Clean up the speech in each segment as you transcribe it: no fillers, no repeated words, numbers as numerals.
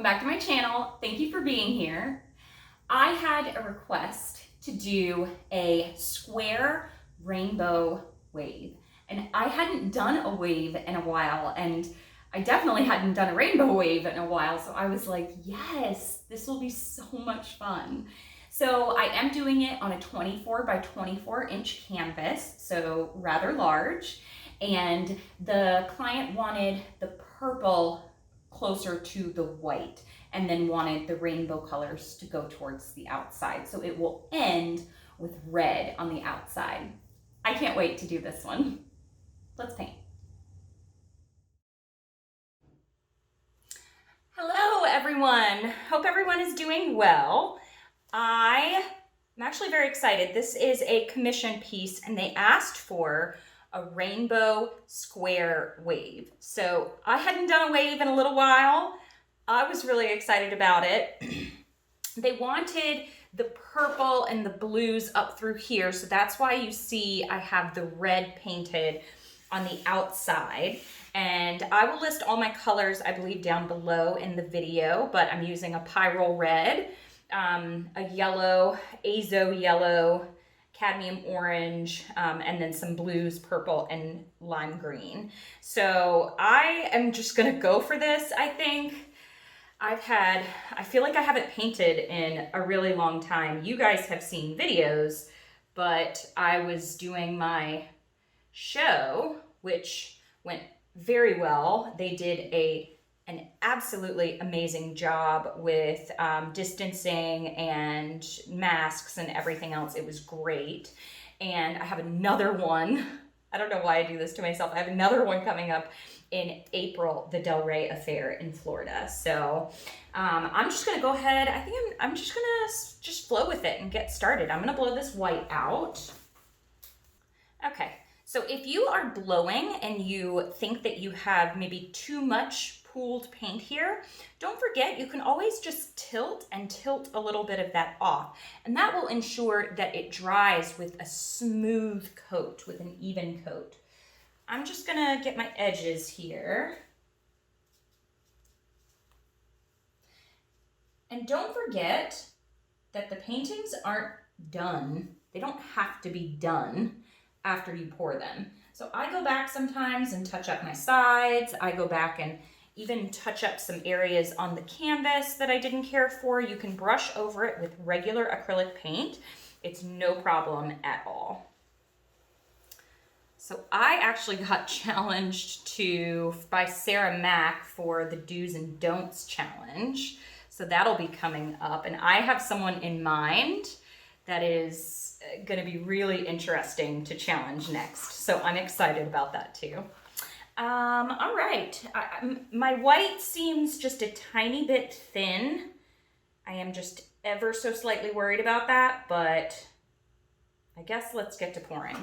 welcome back to my channel. Thank you for being here. I had a request to do a square rainbow wave, and I hadn't done a wave in a while, and I definitely hadn't done a rainbow wave in a while, so I was like, yes, this will be so much fun. So I am doing it on a 24 by 24 inch canvas, so rather large, and the client wanted the purple closer to the white and then wanted the rainbow colors to go towards the outside. So it will end with red on the outside. I can't wait to do this one. Let's paint. Hello everyone. Hope everyone is doing well. I'm actually very excited. This is a commission piece and they asked for a rainbow square wave. So I hadn't done a wave in a little while. I was really excited about it. They wanted the purple and the blues up through here. So that's why you see I have the red painted on the outside. And I will list all my colors, I believe, down below in the video, but I'm using a Pyrrole red, a yellow, azo yellow, cadmium orange, and then some blues, purple, and lime green. So I am just gonna go for this, I think. I feel like I haven't painted in a really long time. You guys have seen videos, but I was doing my show, which went very well. They did an absolutely amazing job with distancing and masks and everything else. It was great. And I have another one. I don't know why I do this to myself. I have another one coming up in April, the Del Rey Affair in Florida. So I'm just gonna go ahead. I think I'm just gonna flow with it and get started. I'm gonna blow this white out. Okay. So if you are blowing and you think that you have maybe too much pooled paint here, don't forget you can always just tilt a little bit of that off. And that will ensure that it dries with a smooth coat, with an even coat. I'm just gonna get my edges here. And don't forget that the paintings aren't done. They don't have to be done after you pour them. So I go back sometimes and touch up my sides. I go back and even touch up some areas on the canvas that I didn't care for. You can brush over it with regular acrylic paint. It's no problem at all. So I actually got challenged by Sarah Mack for the Do's and Don'ts challenge. So that'll be coming up. And I have someone in mind that is going to be really interesting to challenge next. So I'm excited about that too. All right. My white seems just a tiny bit thin. I am just ever so slightly worried about that, but I guess let's get to pouring.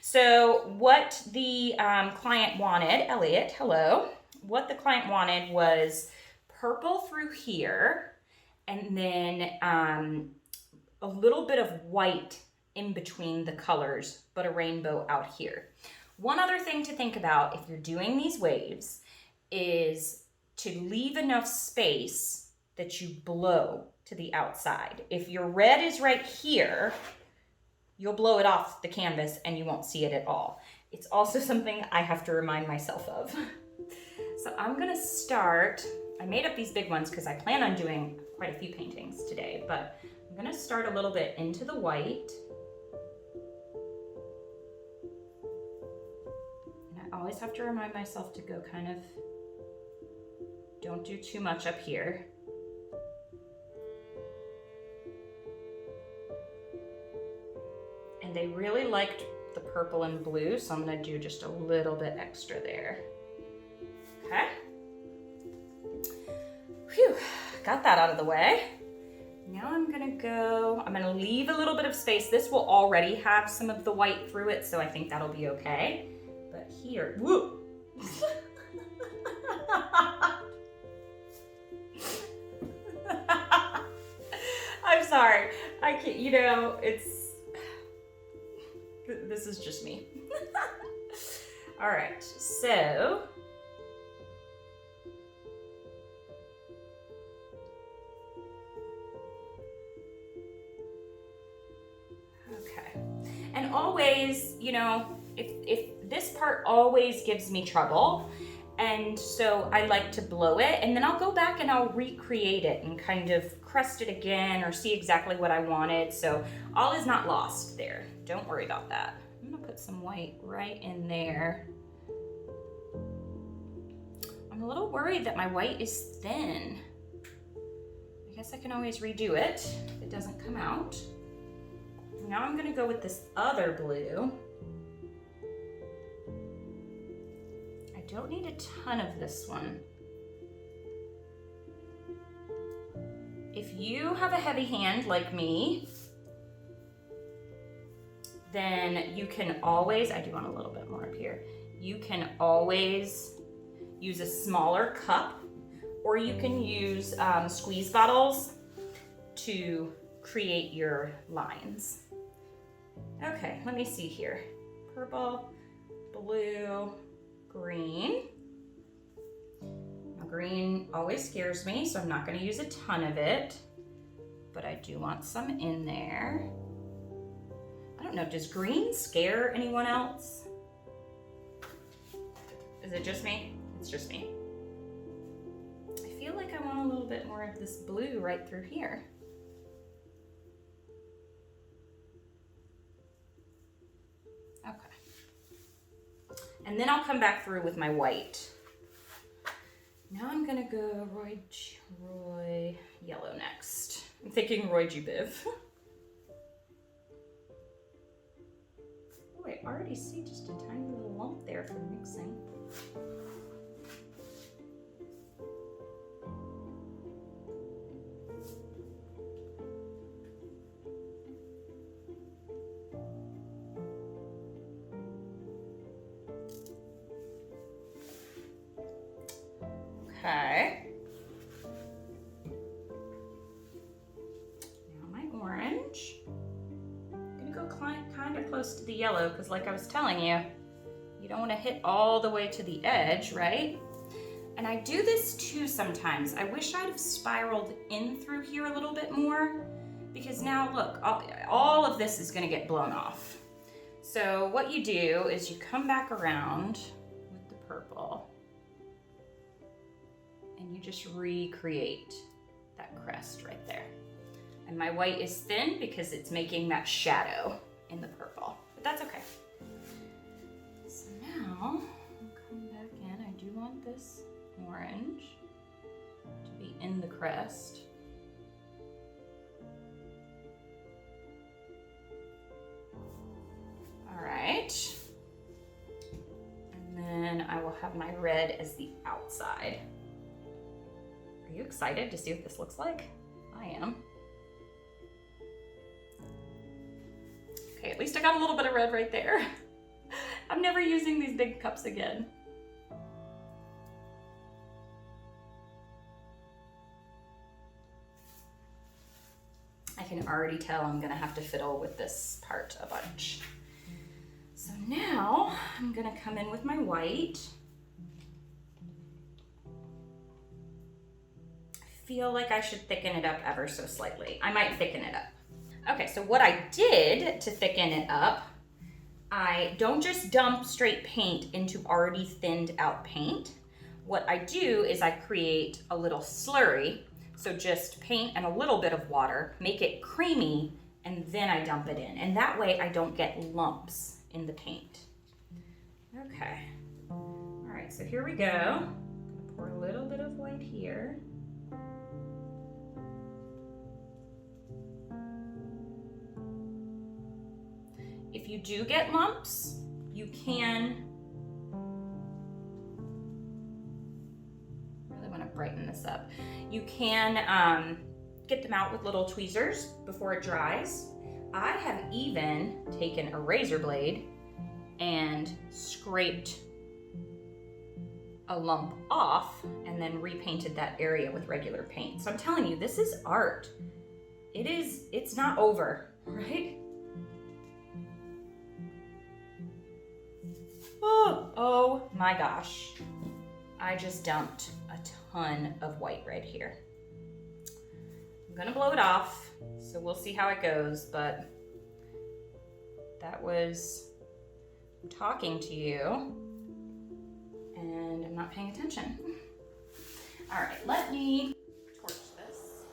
So what the client wanted, Elliot, hello. What the client wanted was purple through here, and then a little bit of white in between the colors, but a rainbow out here. One other thing to think about if you're doing these waves is to leave enough space that you blow to the outside. If your red is right here, you'll blow it off the canvas and you won't see it at all. It's also something I have to remind myself of. So I'm gonna start, I made up these big ones because I plan on doing quite a few paintings today, but I'm gonna start a little bit into the white. And I always have to remind myself to go kind of, don't do too much up here. And they really liked the purple and blue, so I'm gonna do just a little bit extra there. Okay. Phew, got that out of the way. Now I'm gonna leave a little bit of space. This will already have some of the white through it, so I think that'll be okay. But here, woo! I'm sorry, I can't, this is just me. All right, so always, you know, if this part always gives me trouble, and so I like to blow it, and then I'll go back and I'll recreate it and kind of crust it again or see exactly what I wanted. So all is not lost there. Don't worry about that. I'm gonna put some white right in there. I'm a little worried that my white is thin. I guess I can always redo it if it doesn't come out. Now I'm gonna go with this other blue. I don't need a ton of this one. If you have a heavy hand like me, then you can always, I do want a little bit more up here. You can always use a smaller cup, or you can use squeeze bottles to create your lines. Okay, let me see here. Purple, blue, green. Now green always scares me, so I'm not gonna use a ton of it, but I do want some in there. I don't know, does green scare anyone else? Is it just me? It's just me. I feel like I want a little bit more of this blue right through here. Okay. And then I'll come back through with my white. Now I'm gonna go Roy Yellow next. I'm thinking Roy G. Biv. Oh, I already see just a tiny little lump there from mixing. Okay. Now my orange. I'm gonna go kind of close to the yellow because like I was telling you, you don't want to hit all the way to the edge, right? And I do this too sometimes. I wish I'd have spiraled in through here a little bit more, because now look, all of this is gonna get blown off. So what you do is you come back around with the purple and you just recreate that crest right there. And my white is thin because it's making that shadow in the purple, but that's okay. So now I'll come back in. I do want this orange to be in the crest. All right. And then I will have my red as the outside. Are you excited to see what this looks like? I am. Okay, at least I got a little bit of red right there. I'm never using these big cups again. I can already tell I'm gonna have to fiddle with this part a bunch. So now I'm gonna come in with my white. I feel like I should thicken it up ever so slightly. I might thicken it up. Okay, so what I did to thicken it up, I don't just dump straight paint into already thinned out paint. What I do is I create a little slurry. So just paint and a little bit of water, make it creamy, and then I dump it in. And that way I don't get lumps in the paint. Okay. All right, so here we go. I'm gonna pour a little bit of white here. If you do get lumps, you can, really want to brighten this up. You can get them out with little tweezers before it dries. I have even taken a razor blade and scraped a lump off and then repainted that area with regular paint. So I'm telling you, this is art. It's not over, right? Oh my gosh. I just dumped a ton of white right here. I'm gonna blow it off, so we'll see how it goes, but that was talking to you and I'm not paying attention. All right, let me torch this.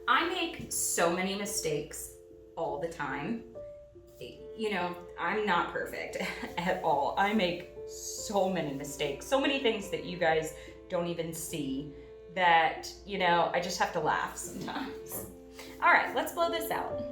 I make so many mistakes all the time. You know, I'm not perfect at all. I make so many mistakes, so many things that you guys don't even see that, you know, I just have to laugh sometimes. All right, let's blow this out.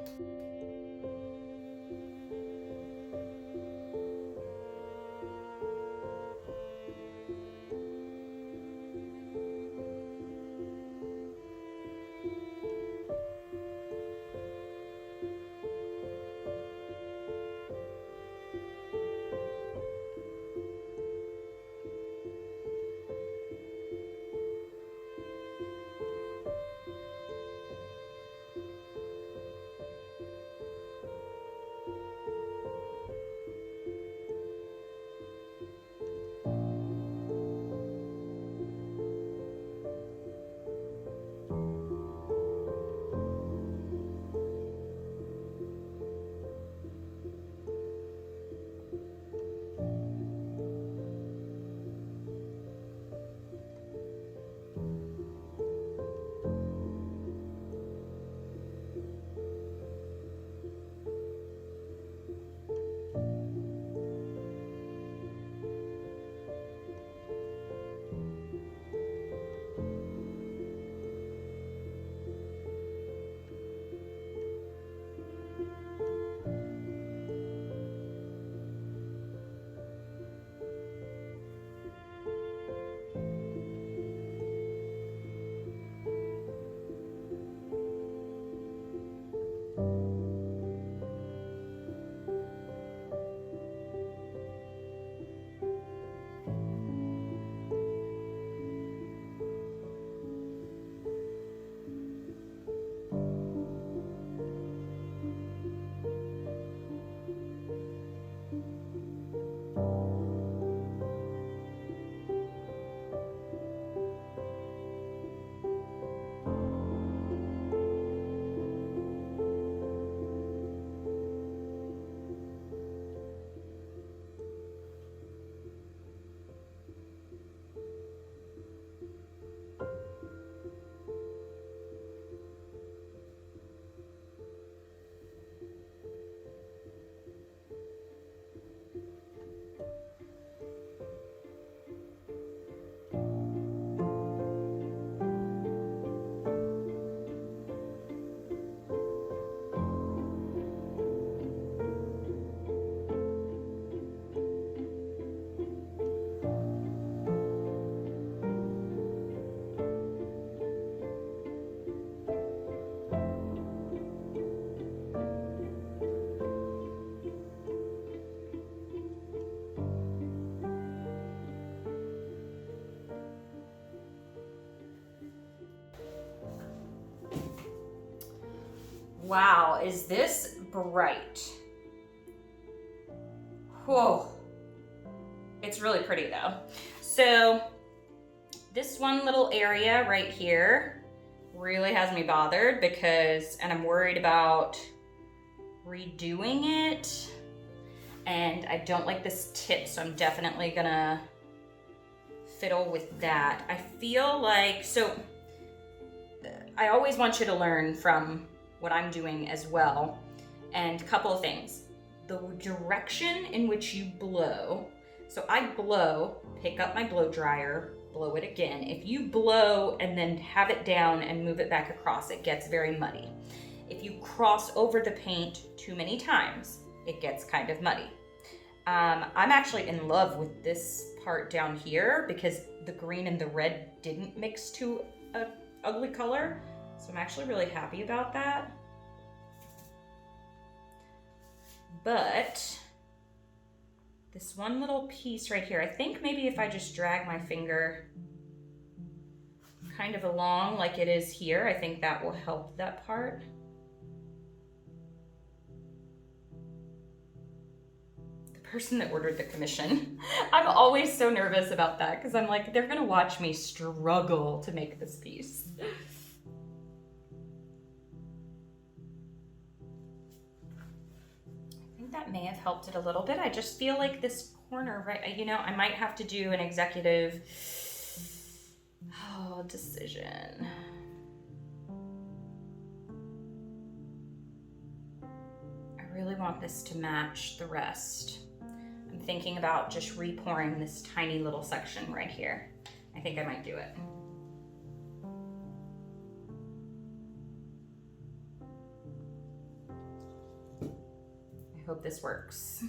Wow, is this bright? Whoa. It's really pretty though. So this one little area right here really has me bothered because, and I'm worried about redoing it. And I don't like this tip, so I'm definitely gonna fiddle with that. I feel like, so I always want you to learn from what I'm doing as well. And a couple of things. The direction in which you blow. So I blow, pick up my blow dryer, blow it again. If you blow and then have it down and move it back across, it gets very muddy. If you cross over the paint too many times, it gets kind of muddy. I'm actually in love with this part down here because the green and the red didn't mix to an ugly color. So I'm actually really happy about that. But this one little piece right here, I think maybe if I just drag my finger kind of along like it is here. I think that will help that part. The person that ordered the commission. I'm always so nervous about that because I'm like, they're gonna watch me struggle to make this piece. I think that may have helped it a little bit. I just feel like this corner, right, you know, I might have to do an executive decision. I really want this to match the rest. I'm thinking about just repouring this tiny little section right here. I think I might do it. I hope this works.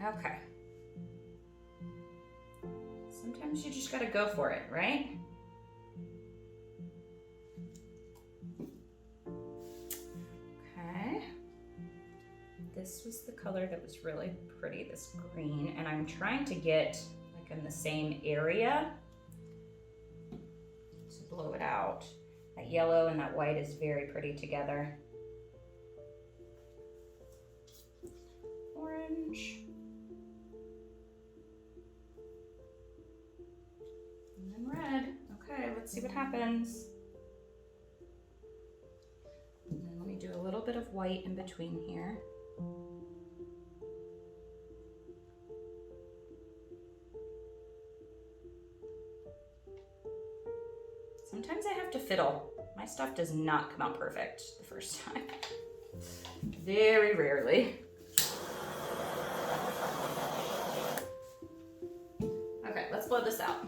Okay. Sometimes you just gotta go for it, right? Okay. This was the color that was really pretty, this green, and I'm trying to get like in the same area to blow it out. That yellow and that white is very pretty together. Orange. And then red. Okay, let's see what happens. And then let me do a little bit of white in between here. Sometimes I have to fiddle. My stuff does not come out perfect the first time. Very rarely. Okay, let's blow this out.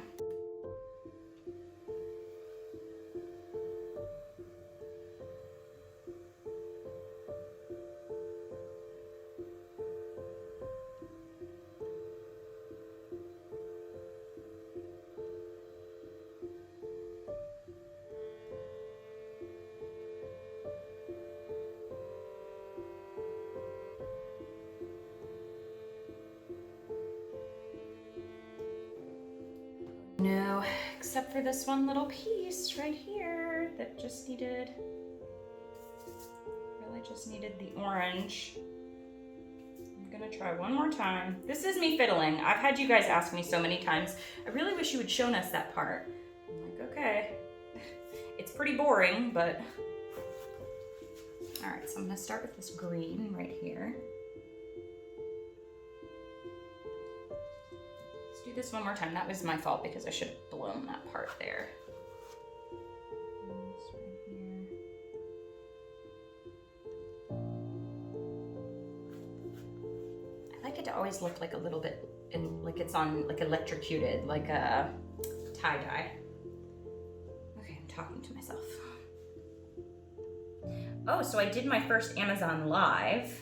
No, except for this one little piece right here that just needed, really just needed the orange. I'm gonna try one more time. This is me fiddling. I've had you guys ask me so many times, I really wish you had shown us that part. I'm like, okay. It's pretty boring, but. All right, so I'm gonna start with this green right here. Do this one more time. That was my fault because I should have blown that part there. This right here. I like it to always look like a little bit like it's on like electrocuted, like a tie-dye. Okay, I'm talking to myself. Oh, so I did my first Amazon Live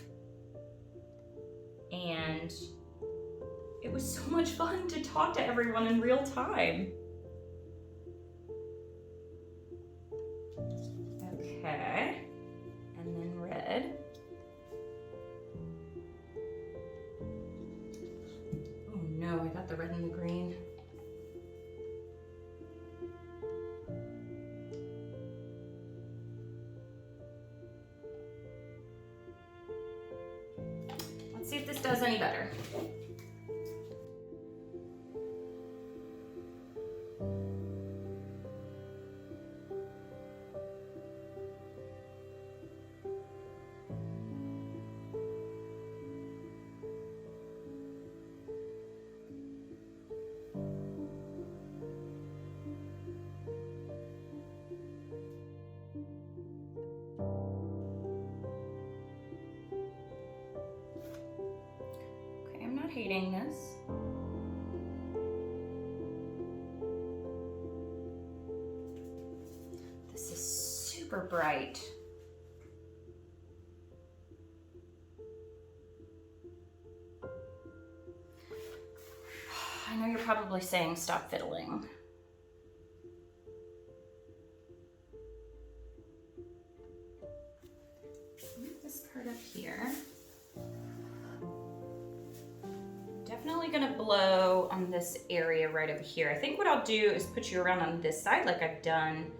and it was so much fun to talk to everyone in real time. Okay, and then red. Oh no, I got the red and the green. Let's see if this does any better. Hating this. This is super bright. I know you're probably saying stop fiddling. Move this part up here. gonna blow on this area right over here. I think what I'll do is put you around on this side like I've done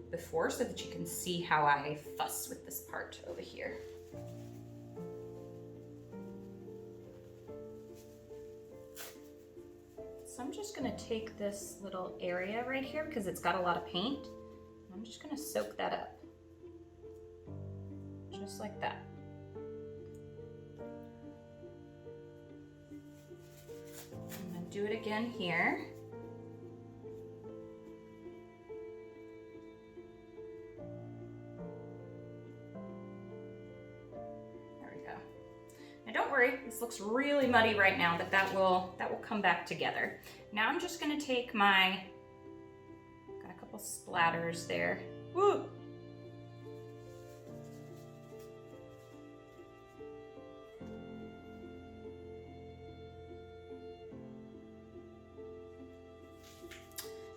before so that you can see how I fuss with this part over here. So I'm just gonna take this little area right here because it's got a lot of paint. I'm just gonna soak that up. Just like that. I'm gonna do it again here. There we go. Now don't worry, this looks really muddy right now, but that will come back together. Now I'm just gonna take got a couple splatters there. Woo!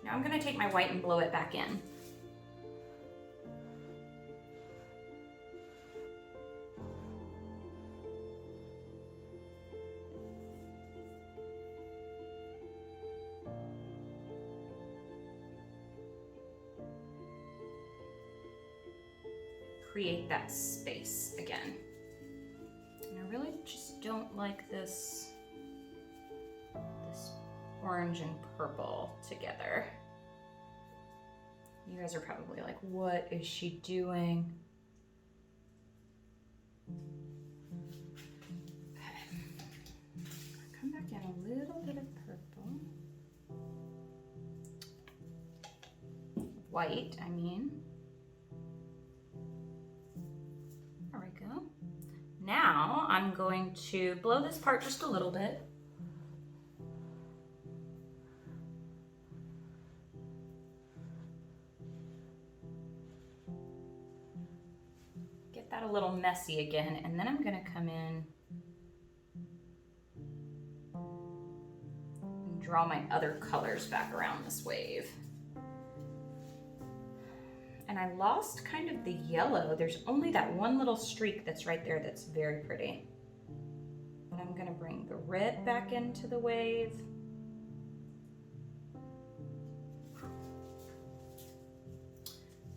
Now I'm gonna take my white and blow it back in. Create that space again. And I really just don't like this orange and purple together. You guys are probably like, what is she doing? Okay. Come back in a little bit of purple. White, I mean. There we go. Now I'm going to blow this part just a little bit. Get that a little messy again, and then I'm gonna come in and draw my other colors back around this wave. And I lost kind of the yellow. There's only that one little streak that's right there that's very pretty. But I'm gonna bring the red back into the wave.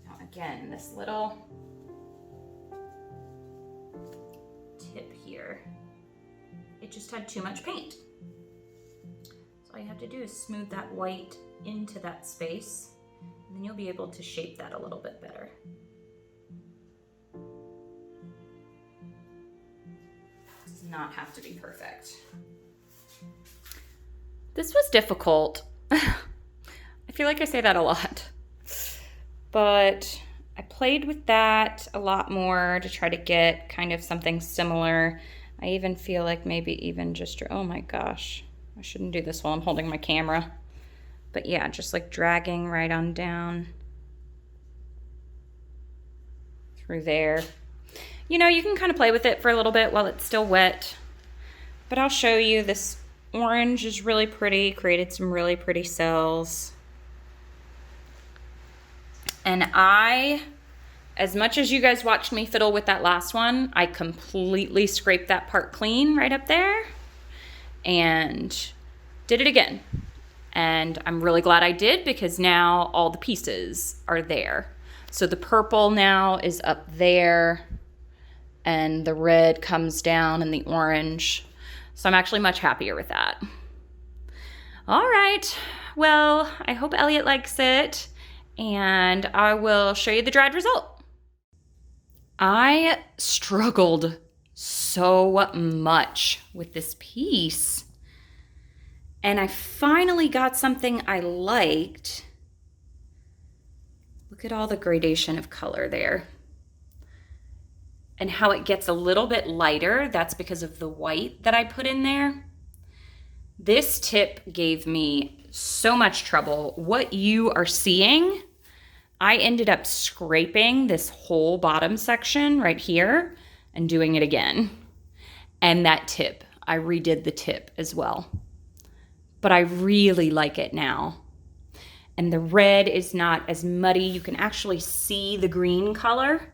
Now again, this little tip here, it just had too much paint. So all you have to do is smooth that white into that space. And then you'll be able to shape that a little bit better. It does not have to be perfect. This was difficult. I feel like I say that a lot. But I played with that a lot more to try to get kind of something similar. I even feel like maybe even just, oh my gosh, I shouldn't do this while I'm holding my camera. But yeah, just like dragging right on down through there. You know, you can kind of play with it for a little bit while it's still wet. But I'll show you, this orange is really pretty, created some really pretty cells. And as much as you guys watched me fiddle with that last one, I completely scraped that part clean right up there and did it again. And I'm really glad I did, because now all the pieces are there. So the purple now is up there and the red comes down and the orange. So I'm actually much happier with that. All right, well, I hope Elliot likes it, and I will show you the dried result. I struggled so much with this piece. And I finally got something I liked. Look at all the gradation of color there. And how it gets a little bit lighter. That's because of the white that I put in there. This tip gave me so much trouble. What you are seeing, I ended up scraping this whole bottom section right here and doing it again. And that tip, I redid the tip as well. But I really like it now. And the red is not as muddy. You can actually see the green color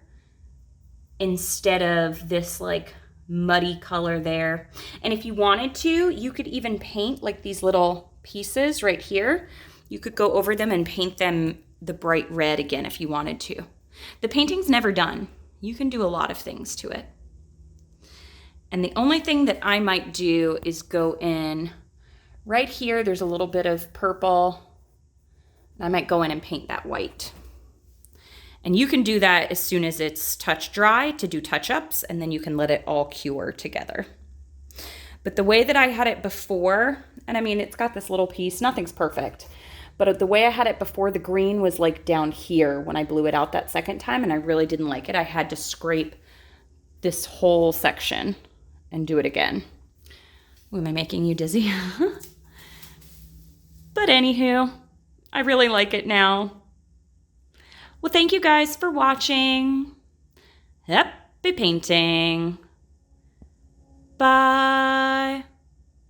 instead of this like muddy color there. And if you wanted to, you could even paint like these little pieces right here. You could go over them and paint them the bright red again if you wanted to. The painting's never done. You can do a lot of things to it. And the only thing that I might do is go in right here. There's a little bit of purple. I might go in and paint that white. And you can do that as soon as it's touch dry to do touch-ups, and then you can let it all cure together. But the way that I had it before, and I mean, it's got this little piece, nothing's perfect, but the way I had it before, the green was like down here when I blew it out that second time, and I really didn't like it. I had to scrape this whole section and do it again. Ooh, am I making you dizzy? But anywho, I really like it now. Well, thank you guys for watching. Happy painting. Bye.